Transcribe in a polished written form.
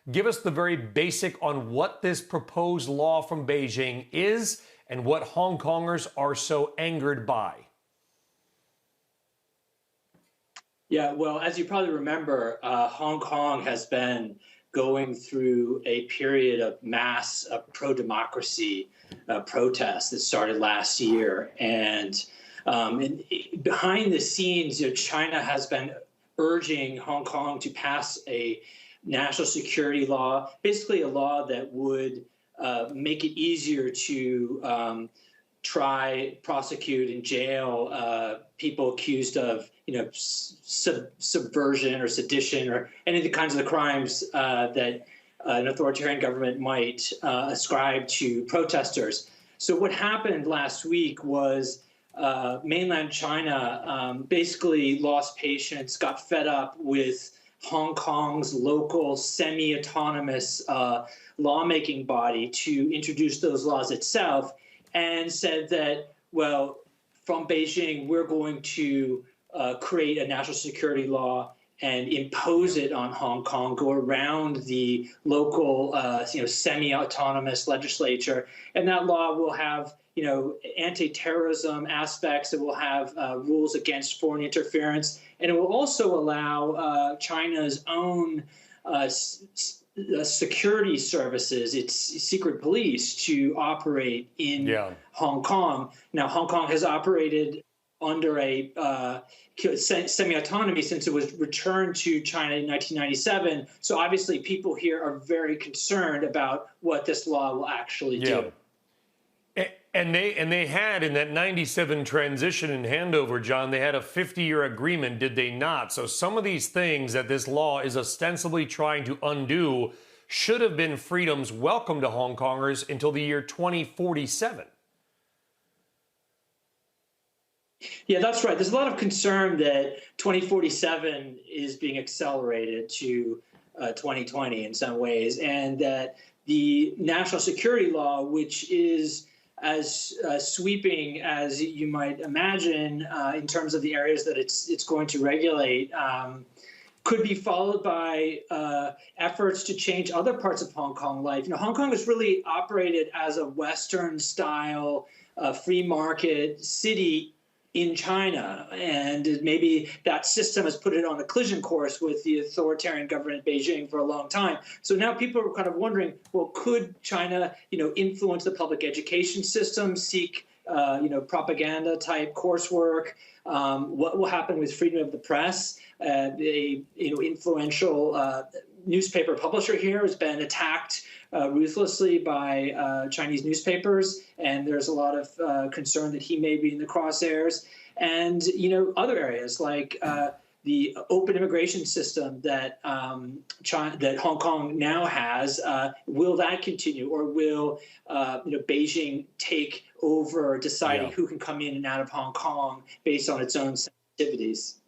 Give us the very basic on what this proposed law from Beijing is and what Hong Kongers are so angered by. Yeah, well, as you probably remember, Hong Kong has been going through a period of mass pro-democracy protests that started last year. And behind the scenes, China has been urging Hong Kong to pass a national security law, basically a law that would make it easier to try, prosecute, and jail people accused of, subversion or sedition or any of the kinds of the crimes that an authoritarian government might ascribe to protesters. So what happened last week was mainland China basically lost patience, got fed up with Hong Kong's local semi-autonomous lawmaking body to introduce those laws itself, and said that, well, from Beijing, we're going to create a national security law and impose it on Hong Kong, go around the local, semi-autonomous legislature. And that law will have, anti-terrorism aspects. It will have rules against foreign interference. And it will also allow China's own security services, its secret police, to operate in Hong Kong. Now, Hong Kong has operated under a semi-autonomy since it was returned to China in 1997. So obviously people here are very concerned about what this law will actually do. And they had, in that 97 transition and handover, John, they had a 50-year agreement, did they not? So some of these things that this law is ostensibly trying to undo should have been freedoms welcome to Hong Kongers until the year 2047. Yeah, that's right. There's a lot of concern that 2047 is being accelerated to 2020 in some ways, and that the national security law, which is as sweeping as you might imagine in terms of the areas that it's going to regulate, could be followed by efforts to change other parts of Hong Kong life. Hong Kong has really operated as a Western-style free market city in China, and maybe that system has put it on a collision course with the authoritarian government in Beijing for a long time. So now people are kind of wondering, well, could China, influence the public education system, seek, propaganda-type coursework? What will happen with freedom of the press? Influential newspaper publisher here has been attacked ruthlessly by Chinese newspapers, and there's a lot of concern that he may be in the crosshairs. And other areas like the open immigration system that that Hong Kong now has, will that continue, or will Beijing take over deciding who can come in and out of Hong Kong based on its own sensitivities?